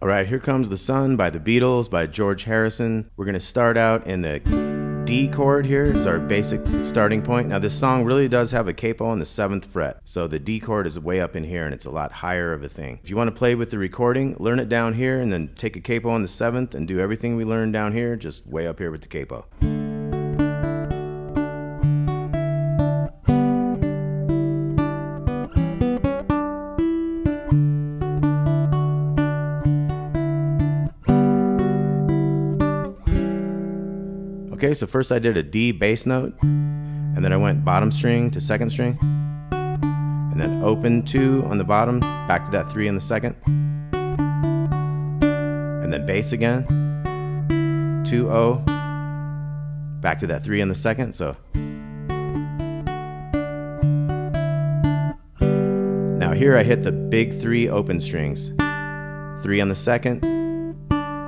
All right, here comes The Sun by the Beatles by George Harrison. We're gonna start out in the D chord here is our basic starting point. Now this song really does have a capo on the 7th fret. So the D chord is way up in here and it's a lot higher of a thing. If you want to play with the recording, learn it down here and then take a capo on the 7th and do everything we learned down here, just way up here with the capo. Okay, so first I did a D bass note, and then I went bottom string to 2nd string, and then open 2 on the bottom, back to that 3 on the 2nd, and then bass again, 2-0, back to that 3 on the 2nd, so. Now here I hit the big 3 open strings, 3 on the 2nd,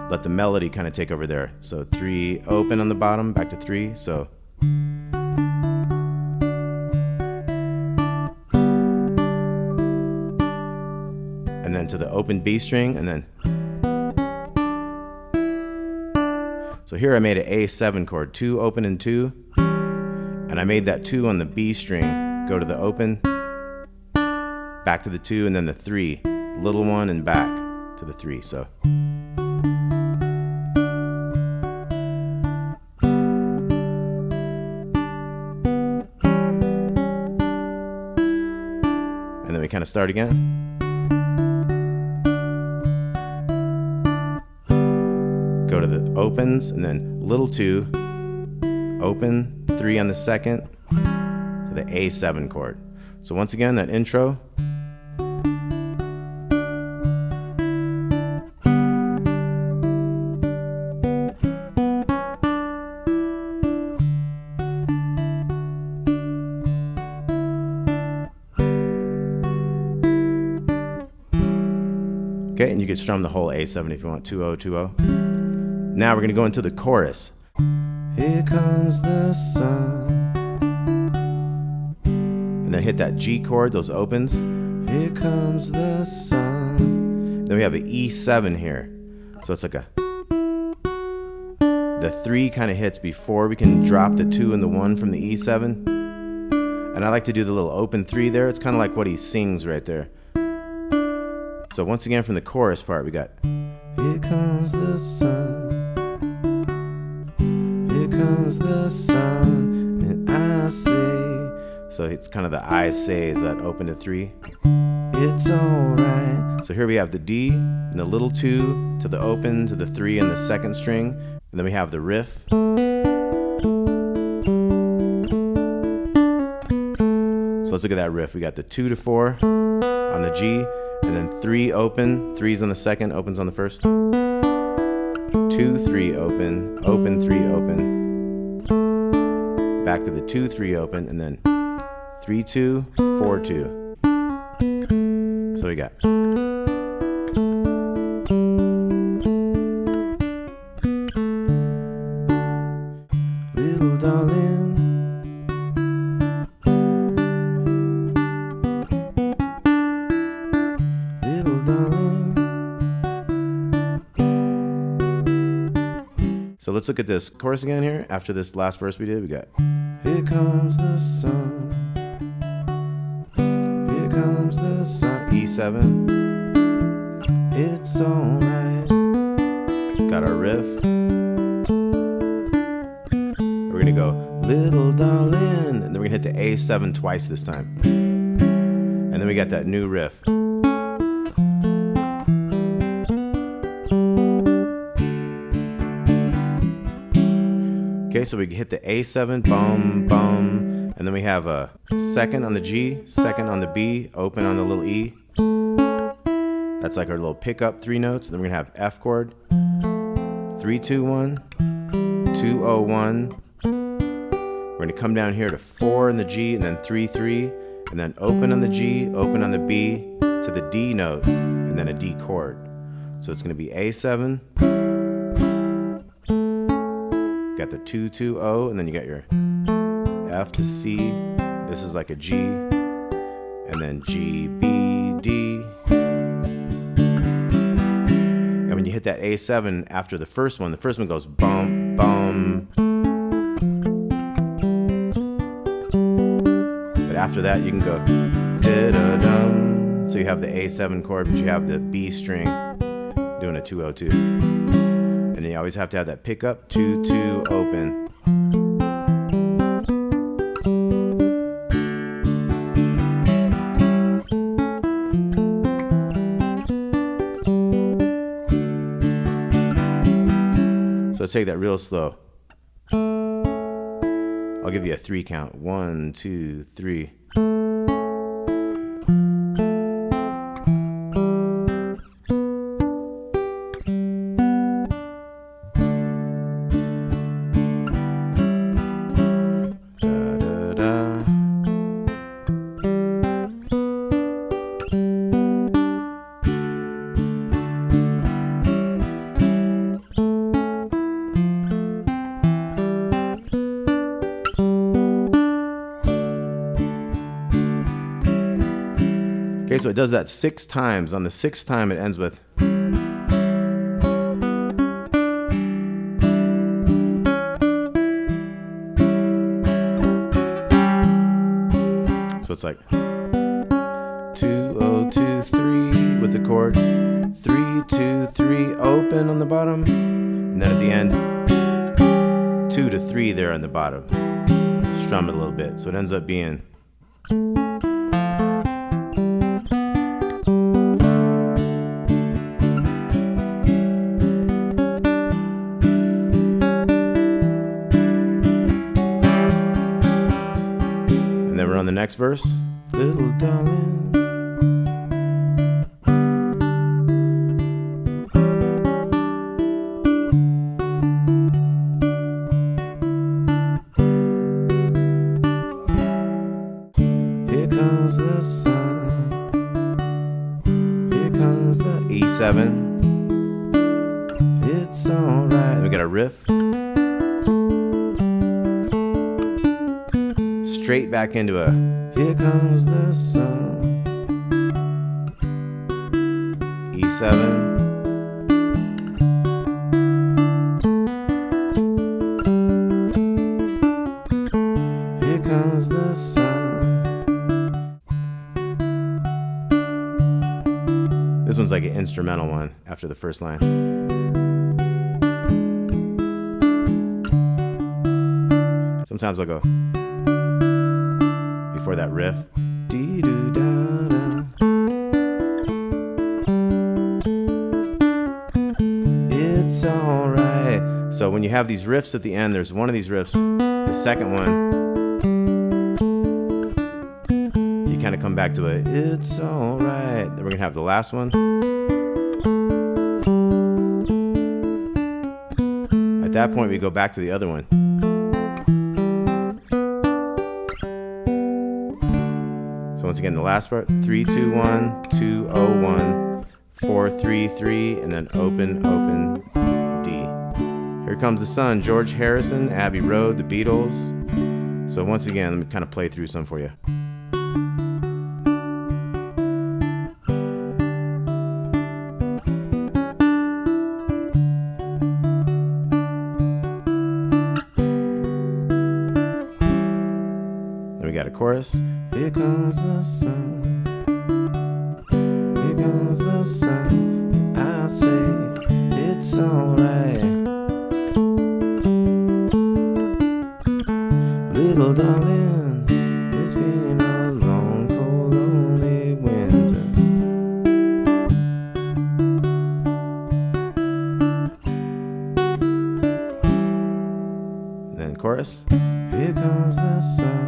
let the melody kind of take over there. So 3 open on the bottom, back to 3, so. And then to the open B string, and then. So here I made an A7 chord, 2 open and 2, and I made that 2 on the B string, go to the open, back to the 2, and then the 3, little 1 and back to the 3, so. And then we kind of start again. Go to the opens and then little 2, open, 3 on the 2nd to the A7 chord. So once again, that intro. Okay, and you can strum the whole A7 if you want, 2-0, 2-0. Now we're gonna go into the chorus. Here comes the sun. And then hit that G chord, those opens. Here comes the sun. Then we have an E7 here. So it's like a, the 3 kind of hits before we can drop the 2 and the 1 from the E7. And I like to do the little open 3 there. It's kind of like what he sings right there. So once again from the chorus part we got, here comes the sun, here comes the sun, and I say. So it's kind of the I say is that open to 3. It's alright. So here we have the D and the little 2 to the open to the 3 and the 2nd string, and then we have the riff. So let's look at that riff. We got the 2 to 4 on the G. And then 3 open, 3's on the 2nd, opens on the 1st. 2, 3 open, open, 3 open. Back to the 2, 3 open, and then 3, 2, 4, 2. So we got. Little darling. So let's look at this chorus again here. After this last verse we did, we got, here comes the sun, here comes the sun, E7, it's alright, got our riff, we're gonna go, little darling, and then we're gonna hit the A7 twice this time, and then we got that new riff. Okay, so we hit the A7, bum, bum, and then we have a 2nd on the G, 2nd on the B, open on the little E. That's like our little pickup 3 notes. Then we're gonna have F chord, 3, 2, 1, 2, 0, 1. We're gonna come down here to 4 on the G, and then 3, 3, and then open on the G, open on the B, to the D note, and then a D chord. So it's gonna be A7. Got the 2, 2, 0, and then you got your F to C. This is like a G, and then G, B, D. And hit that A7 after the first one goes bum, bum. But after that, you can go da-da-dum. So you have the A7 chord, but you have the B string doing a 202. And then you always have to have that pickup, 2-2 open. So let's take that real slow. I'll give you a 3 count. 1, 2, 3. Okay, so it does that 6 times. On the 6th time, it ends with. So it's like 2-0-2-3 with the chord, 3-2-3 open on the bottom, and then at the end 2-3 there on the bottom. Strum it a little bit, so it ends up being. And then we're on the next verse. Little darling. Here comes the sun. Here comes the E7. It's alright. We got a riff. Straight back into a here comes the sun. E7. Here comes the sun. This one's like an instrumental one after the first line. Sometimes I'll go before that riff. It's alright. So when you have these riffs at the end, there's one of these riffs, the second one, you kind of come back to it. It's alright. Then we're gonna have the last one. At that point, we go back to the other one. So once again, the last part, 3-2-1, 2-0-1, 4-3-3, and then open, open, D. Here Comes the Sun, George Harrison, Abbey Road, the Beatles. So once again, let me kind of play through some for you. Then we got a chorus. Here comes the sun, here comes the sun, I say it's alright. Little darling, it's been a long, cold, lonely winter. And then chorus. Here comes the sun.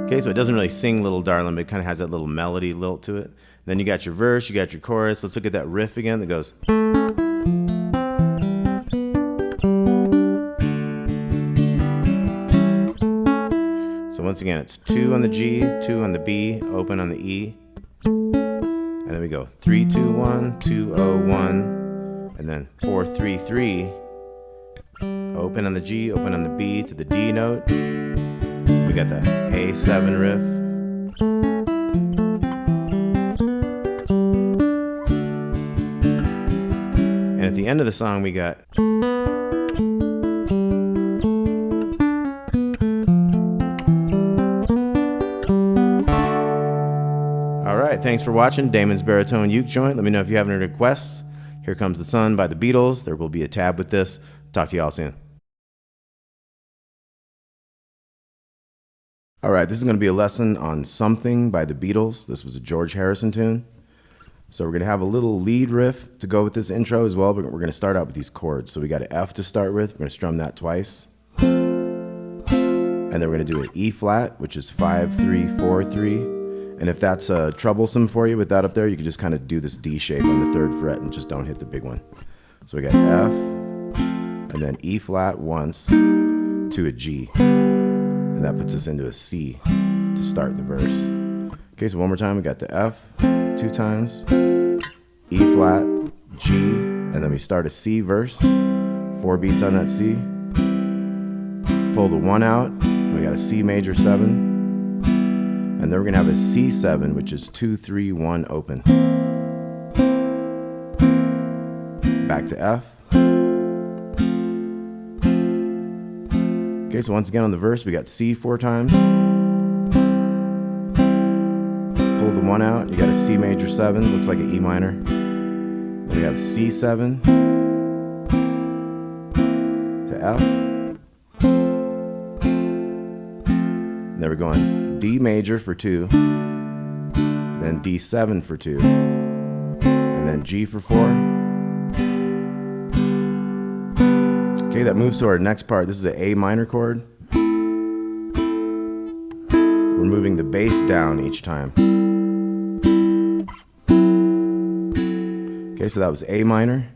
Okay, so it doesn't really sing Little Darling, but it kind of has that little melody lilt to it. Then you got your verse, you got your chorus. Let's look at that riff again that goes. So once again, it's 2 on the G, 2 on the B, open on the E. And then we go 3-2-1, 2-0-1. And and then 4, 3, 3. Open on the G, open on the B to the D note. We got the A7 riff. And at the end of the song, we got all right, thanks for watching Damon's Baritone Uke Joint. Let me know if you have any requests. Here Comes the Sun by the Beatles. There will be a tab with this. Talk to you all soon. All right, this is going to be a lesson on Something by the Beatles. This was a George Harrison tune. So we're going to have a little lead riff to go with this intro as well, but we're going to start out with these chords. So we got an F to start with. We're going to strum that twice. And then we're going to do an E flat, which is 5, 3, 4, 3. And if that's troublesome for you with that up there, you can just kind of do this D shape on the 3rd fret and just don't hit the big one. So we got F, and then E flat once to a G. And that puts us into a C to start the verse. Okay, so one more time, we got the F 2 times, E flat, G, and then we start a C verse, 4 beats on that C. Pull the 1 out, we got a C major 7, and then we're gonna have a C7, which is 2, 3, 1 open. Back to F. Okay, so once again on the verse, we got C 4 times. Pull the 1 out, you got a C major 7, looks like an E minor. Then we have C7 to F. And then we're going D major for 2, then D7 for 2, and then G for 4. Okay, that moves to our next part. This is an A minor chord. We're moving the bass down each time. Okay, so that was A minor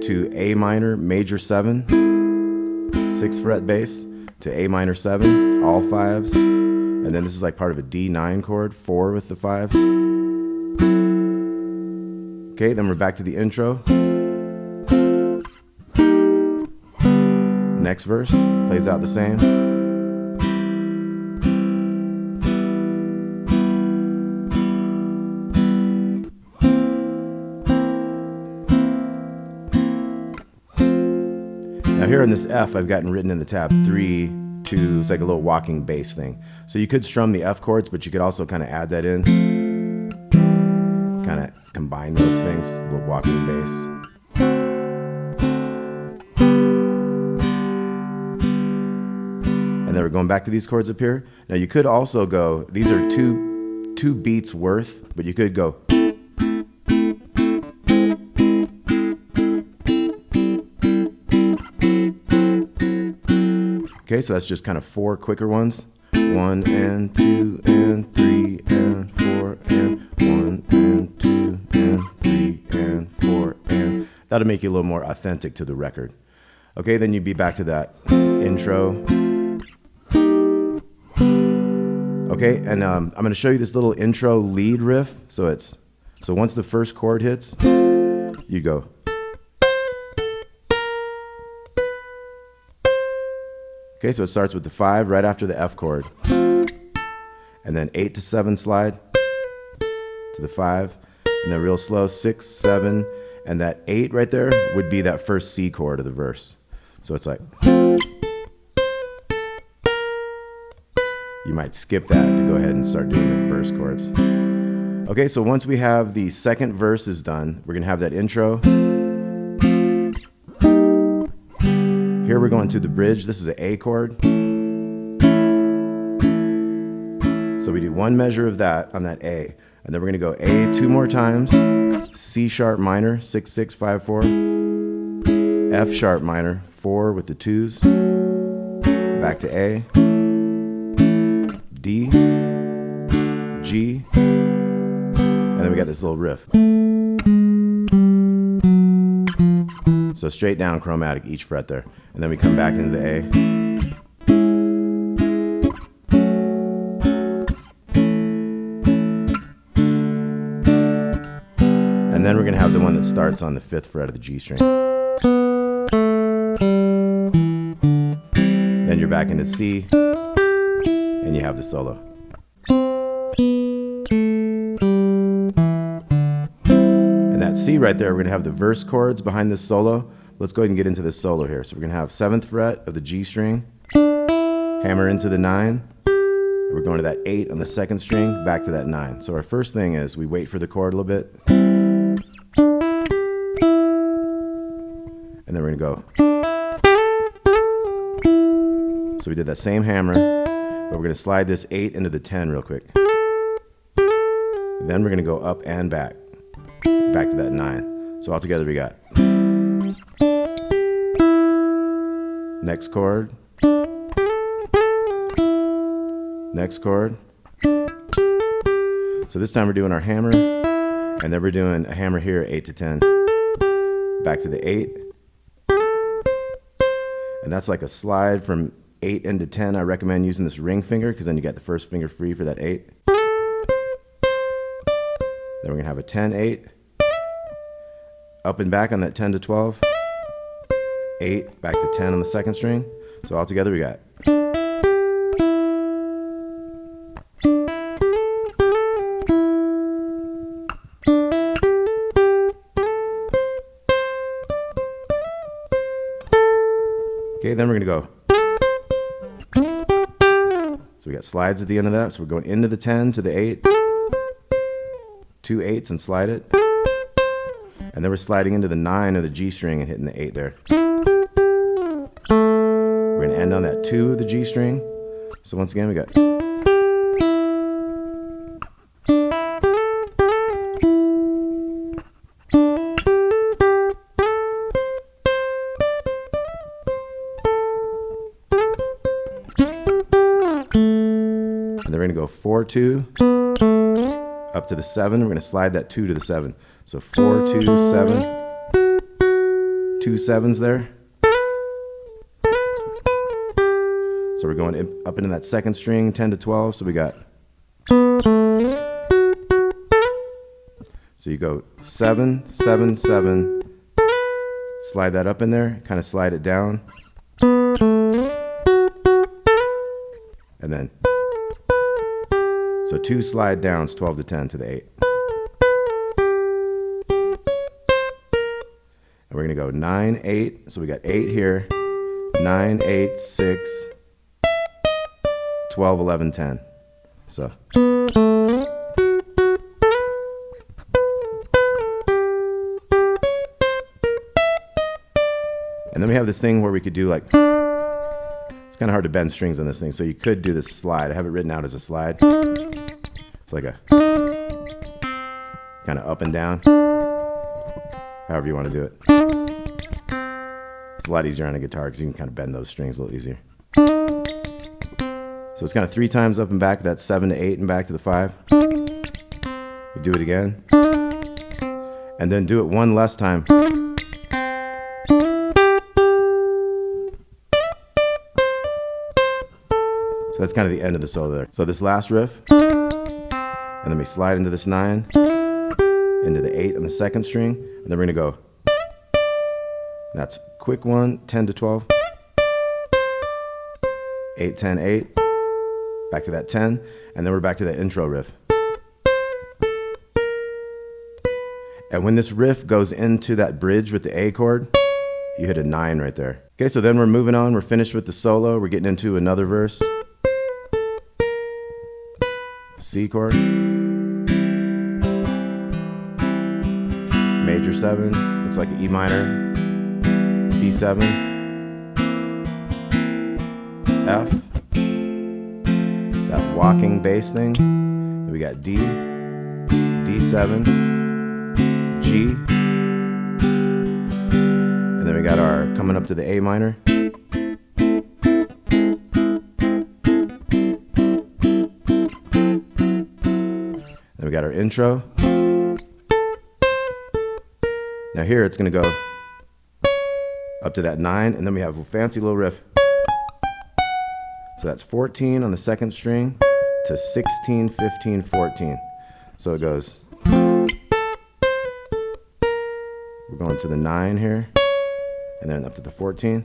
to A minor major 7, 6th fret bass to A minor 7, all 5s. And then this is like part of a D9 chord, 4 with the 5s. Okay, then we're back to the intro. Next verse plays out the same. Now here in this F, I've gotten written in the tab 3, 2, it's like a little walking bass thing. So you could strum the F chords, but you could also kind of add that in. Kind of combine those things, a little walking bass. And then we're going back to these chords up here. Now you could also go, these are two beats worth, but you could go. Okay, so that's just kind of 4 quicker ones. 1 and 2 and 3 and 4 and 1 and 2 and 3 and 4 and. That'll make you a little more authentic to the record. Okay, then you'd be back to that intro. Okay, and I'm going to show you this little intro lead riff. So once the first chord hits, you go. Okay, so it starts with the 5 right after the F chord, and then 8 to 7 slide to the 5, and then real slow 6, 7, and that 8 right there would be that first C chord of the verse. So it's like. You might skip that to go ahead and start doing the verse chords. Okay, so once we have the second verse is done, we're going to have that intro. Here we're going to the bridge. This is an A chord. So we do 1 measure of that on that A. And then we're going to go A 2 more times, C sharp minor, 6, 6, 5, 4, F sharp minor, 4 with the 2s, back to A, D, G, and then we got this little riff. So straight down chromatic each fret there. And then we come back into the A. And And then we're going to have the one that starts on the 5th fret of the G string. Then you're back into C, and you have the solo. And that C right there, we're going to have the verse chords behind this solo. Let's go ahead and get into this solo here. So we're going to have 7th fret of the G string, hammer into the 9. We're going to that 8 on the 2nd string, back to that 9. So our first thing is we wait for the chord a little bit. And then we're going to go. So we did that same hammer, but we're going to slide this 8 into the 10 real quick. Then we're going to go up and back to that 9. So all together we got next chord, next chord. So this time we're doing our hammer, and then we're doing a hammer here, 8 to 10, back to the 8. And that's like a slide from 8 into 10. I recommend using this ring finger because then you got the first finger free for that 8. Then we're going to have a 10, 8. Up and back on that 10 to 12. 8, back to 10 on the 2nd string. So all together we got. Okay, then we're going to go. So we got slides at the end of that. So we're going into the 10 to the 8. 2 8s and slide it. And then we're sliding into the 9 of the G string and hitting the 8 there. We're going to end on that 2 of the G string. So once again, we got. And then we're going to go 4 2 up to the 7. We're going to slide that 2 to the 7. So 4 2 7. 2 7s there. So we're going up into that 2nd string, 10 to 12. So we got. So you go 7 7 7. Slide that up in there. Kind of slide it down. And then. So 2 slide downs, 12 to 10 to the 8. And we're going to go 9 8. So we got 8 here. 9 8 6. 12 11 10. So. And then we have this thing where we could do like. It's kind of hard to bend strings on this thing, so you could do this slide. I have it written out as a slide. It's like a kind of up and down, however you want to do it. It's a lot easier on a guitar because you can kind of bend those strings a little easier. So it's kind of 3 times up and back, that's 7 to 8 and back to the 5. You do it again. And then do it one less time. So that's kind of the end of the solo there. So this last riff, and then we slide into this 9, into the 8 on the 2nd string, and then we're going to go. That's quick 1, 10 to 12, 8 10 8, back to that 10, and then we're back to the intro riff. And when this riff goes into that bridge with the A chord, you hit a 9 right there. Okay, so then we're moving on. We're finished with the solo. We're getting into another verse. C chord. Major 7. Looks like an E minor. C7. F. That walking bass thing. Then we got D. D7. G. And then we got our coming up to the A minor. Then we got our intro. Now here it's going to go up to that 9, and then we have a fancy little riff. So that's 14 on the 2nd string to 16, 15, 14. So it goes. We're going to the 9 here, and then up to the 14.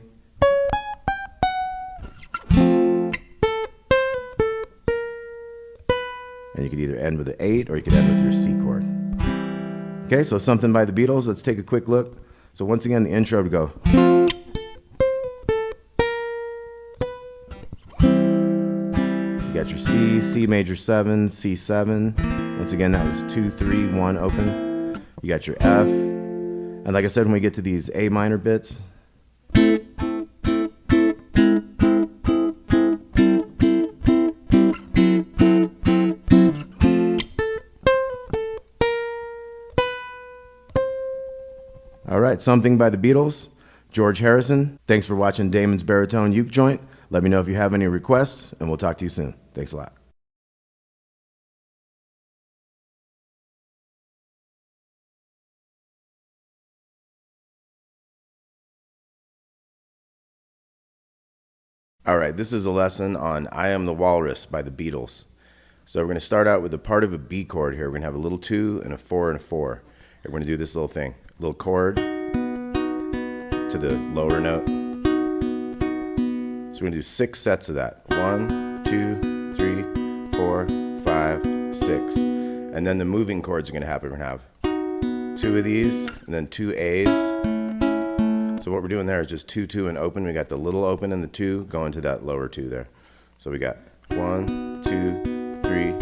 And you could either end with an 8 or you could end with your C chord. Okay, so Something by the Beatles. Let's take a quick look. So once again, the intro would go. You got your C, C major 7, C7. Once again, that was 2, 3, 1 open. You got your F. And like I said, when we get to these A minor bits, all right, Something by the Beatles, George Harrison. Thanks for watching Damon's Baritone Uke Joint. Let me know if you have any requests, and we'll talk to you soon. Thanks a lot. All right, this is a lesson on I Am the Walrus by the Beatles. So we're going to start out with a part of a B chord here. We're going to have a little 2 and a 4 and a 4. We're going to do this little thing, little chord to the lower note. So we're going to do 6 sets of that. 1, 2, 3, 4, 5, 6. And then the moving chords are going to happen. We're going to have 2 of these and then 2 A's. So what we're doing there is just 2, 2, and open. We got the little open and the 2 going to that lower 2 there. So we got 1, 2, 3,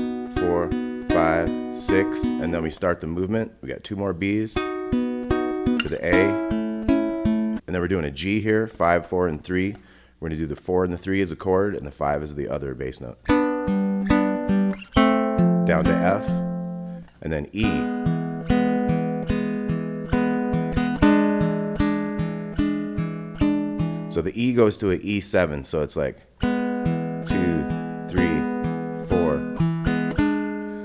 4, 5, 6, and then we start the movement. We got 2 more B's to the A, and then we're doing a G here, 5, 4, and 3. We're going to do the 4 and the 3 as a chord, and the 5 is the other bass note. Down to F, and then E. So the E goes to an E7, so it's like 2, 3, 4.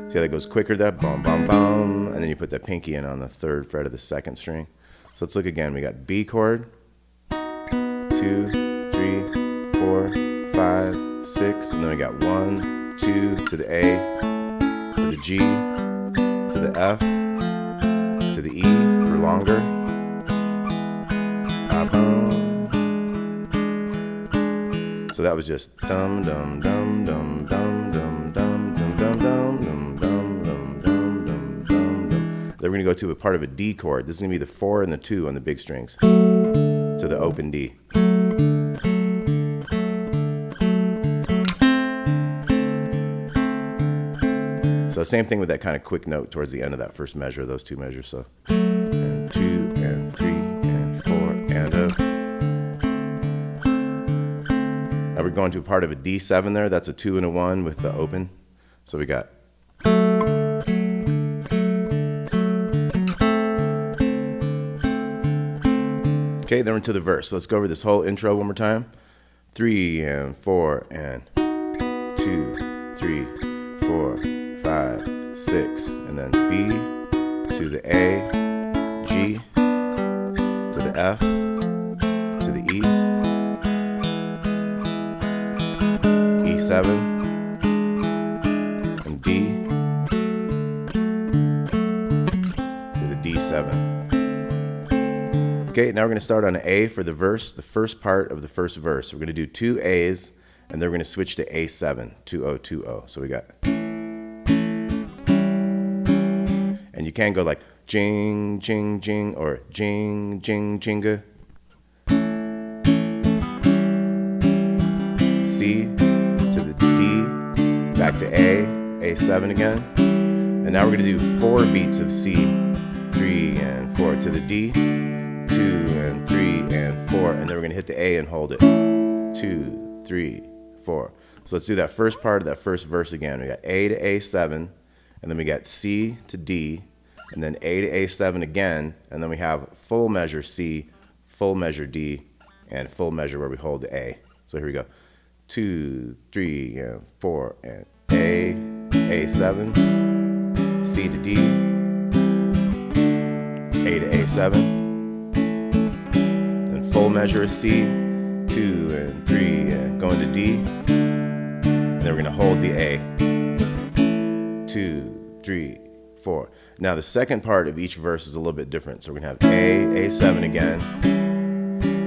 See how that goes quicker, that bum, bum, bum, and then you put the pinky in on the 3rd fret of the 2nd string. So let's look again. We got B chord, 2, 3, 4, 5, 6, and then we got 1, 2 to the A, to the G, to the F, to the E for longer. So that was just dum dum dum dum dum dum dum dum dum dum dum dum dum dum dum dum. Then we're gonna go to a part of a D chord. This is gonna be the 4 and the 2 on the big strings to the open D. So same thing with that kind of quick note towards the end of that first measure, those 2 measures. So and 2 and 3 and 4 and a. Now we're going to a part of a D7 there. That's a 2 and a 1 with the open. So we got. Okay, then we're into the verse. So let's go over this whole intro one more time. 3 and 4 and 2, 3, 4, 5, 6, and then B to the A, G to the F to the E. E7 and D to the D7. Okay, now we're going to start on A for the verse, the first part of the first verse. We're going to do 2 A's, and then we're going to switch to A7, 2-0, 2-0. So we got, and you can go like jing, jing, jing, or jing, jing, jinga. C to the D, back to A, A7 again. And now we're going to do 4 beats of C, 3 and 4 to the D, 2 and 3 and 4, and then we're going to hit the A and hold it. 2, 3, 4. So let's do that first part of that first verse again. We got A to A7, and then we got C to D, and then A to A7 again, and then we have full measure C, full measure D, and full measure where we hold the A. So here we go. 2, 3, and 4, and A, A7, C to D, A to A7, then full measure of C, 2 and 3, and going to D, and then we're going to hold the A, 2, 3, 4. Now the second part of each verse is a little bit different. So we're gonna have A, A7 again.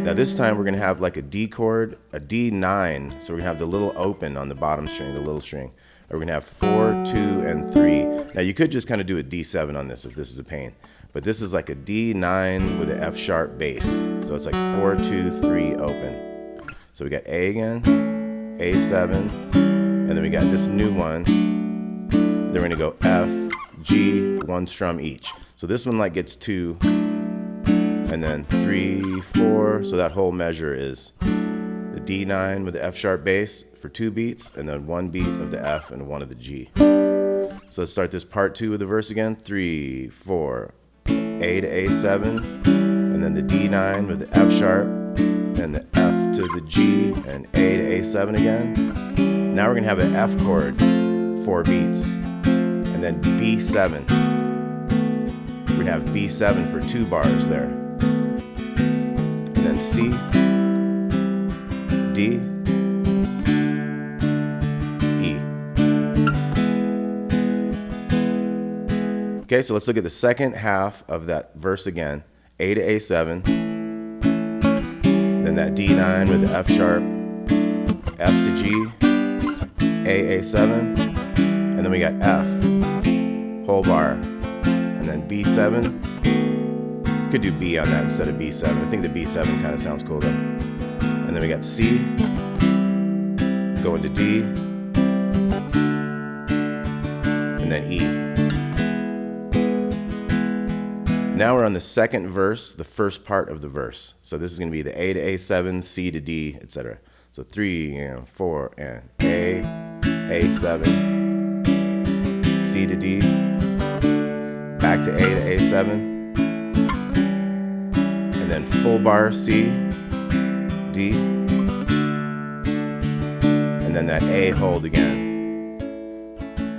Now this time we're gonna have like a D chord, a D9. So we're gonna have the little open on the bottom string, the little string. Or we're gonna have 4, 2, and 3. Now you could just kind of do a D7 on this if this is a pain. But this is like a D9 with an F sharp bass. So it's like 4, 2, 3, open. So we got A again, A7, and then we got this new one. Then we're gonna go F, G, 1 strum each. So this one like gets 2, and then 3, 4. So that whole measure is the D9 with the F sharp bass for 2 beats, and then 1 beat of the F and 1 of the G. So let's start this part 2 of the verse again. 3, 4, A to A7, and then the D9 with the F sharp, and the F to the G, and A to A7 again. Now we're gonna have an F chord, 4 beats, and then B7. We're gonna have B7 for 2 bars there. And then C, D, E. Okay, so let's look at the second half of that verse again. A to A7, then that D9 with the F sharp, F to G, A, A7, and then we got F, whole bar, and then B7. Could do B on that instead of B7. I think the B7 kind of sounds cool though. And then we got C, go into D, and then E. Now we're on the second verse, the first part of the verse. So this is going to be the A to A7, C to D, etc. So 3 and 4 and A, A7, C to D, back to A to A7, and then full bar C, D, and then that A hold again.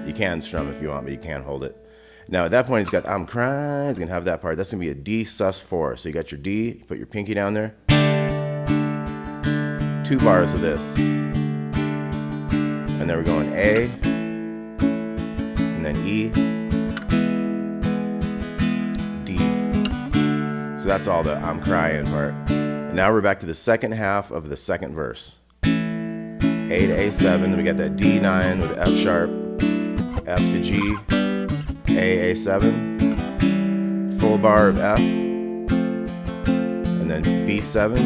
You can strum if you want, but you can't hold it. Now at that point, he's got I'm crying. He's gonna have that part. That's gonna be a D sus4. So you got your D, you put your pinky down there. 2 bars of this, and then we're going A, and then E, D. So that's all the I'm crying part. And now we're back to the second half of the second verse. A to A7, then we got that D9 with F sharp, F to G, A, A7, full bar of F, and then B7,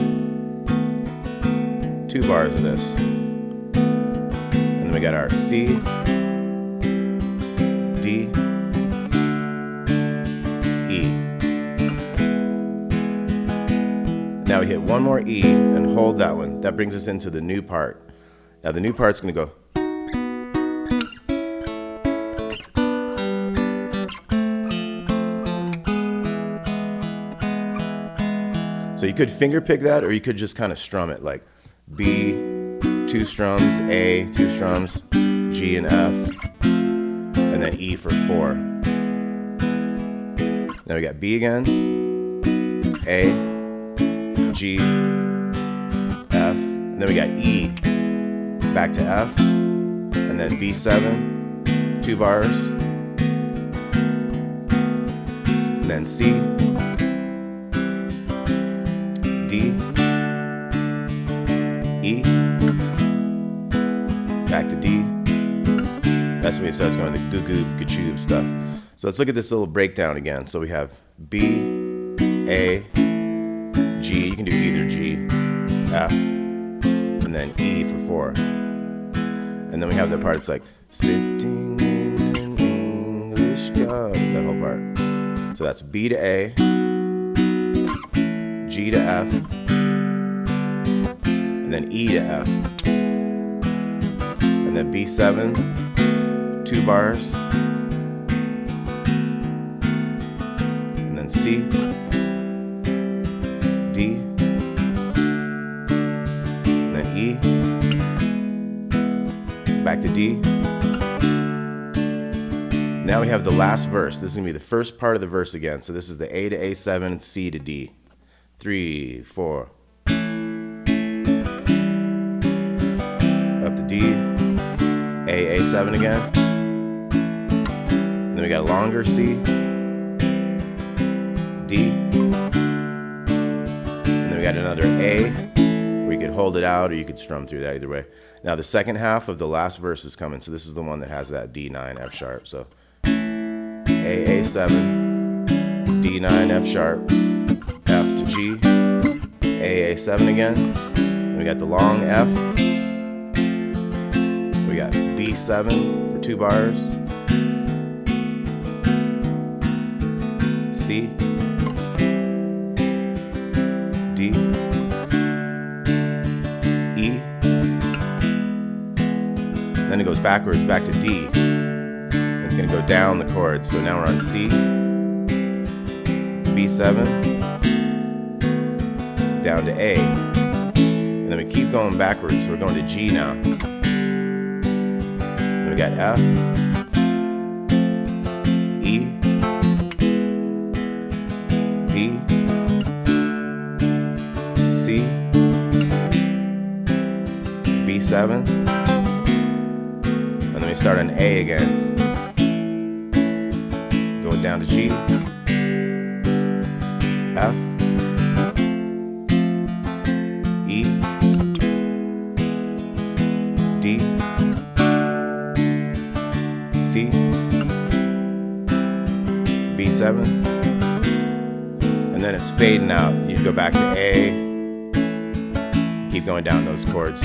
2 bars of this. And then we got our C, D, E. Now we hit one more E and hold that one. That brings us into the new part. Now the new part's gonna go. So you could finger pick that, or you could just kind of strum it like B, 2 strums, A, 2 strums, G and F, and then E for 4. Now we got B again, A, G, F, and then we got E, back to F, and then B7, 2 bars, and then C, D, E, back to D. That's when it starts going to goo goo gachoob stuff. So let's look at this little breakdown again. So we have B, A, G. You can do either G, F, and then E for 4. And then we have that part. It's like sitting in an English garden. That whole part. So that's B to A, G to F, and then E to F, and then B7, 2 bars, and then C, D, and then E, back to D. Now we have the last verse. This is gonna be the first part of the verse again. So this is the A to A7, C to D. 3, 4. Up to D, A, A7 again. And then we got a longer C, D, and then we got another A, where you could hold it out or you could strum through that, either way. Now the second half of the last verse is coming, so this is the one that has that D9 F sharp. So A7, D9 F sharp, F to G, A7 again. Then we got the long F. We got B7 for 2 bars, C, D, E. Then it goes backwards back to D. It's going to go down the chord. So now we're on C, B7, down to A. And then we keep going backwards. So we're going to G now. Then we got F, E, D, C, B7. And then we start on A again. Going down to G, F, E, D, C, B7. And then it's fading out. You go back to A, keep going down those chords.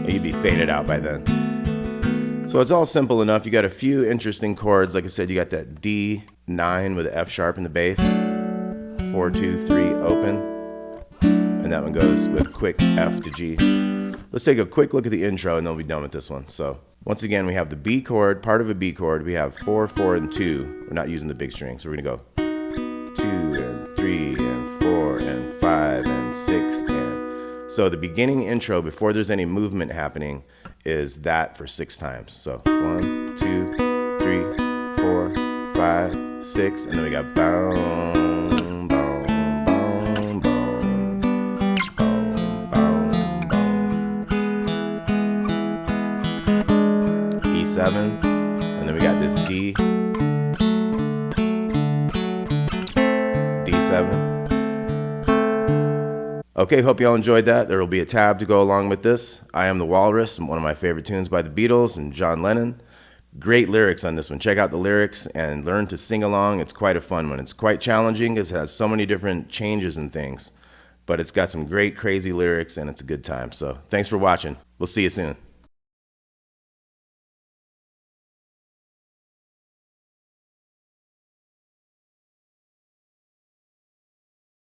You'd be faded out by then. So it's all simple enough. You got a few interesting chords. Like I said, you got that D9 with the F sharp in the bass, 4, 2, 3, open, and that one goes with quick F to G. Let's take a quick look at the intro and then we'll be done with this one. So once again, we have the B chord, part of a B chord. We have 4, 4, and 2. We're not using the big string, so we're gonna go 2 and 3 and 4 and 5 and 6 and. So the beginning intro, before there's any movement happening, is that for 6 times. So 1, 2, 3, 4, 5, 6, and then we got boom, boom, boom, boom, boom, boom, boom. E7, and then we got this D, D7. Okay, hope y'all enjoyed that. There will be a tab to go along with this. I Am the Walrus, one of my favorite tunes by the Beatles and John Lennon. Great lyrics on this one. Check out the lyrics and learn to sing along. It's quite a fun one. It's quite challenging because it has so many different changes and things. But it's got some great, crazy lyrics and it's a good time. So thanks for watching. We'll see you soon.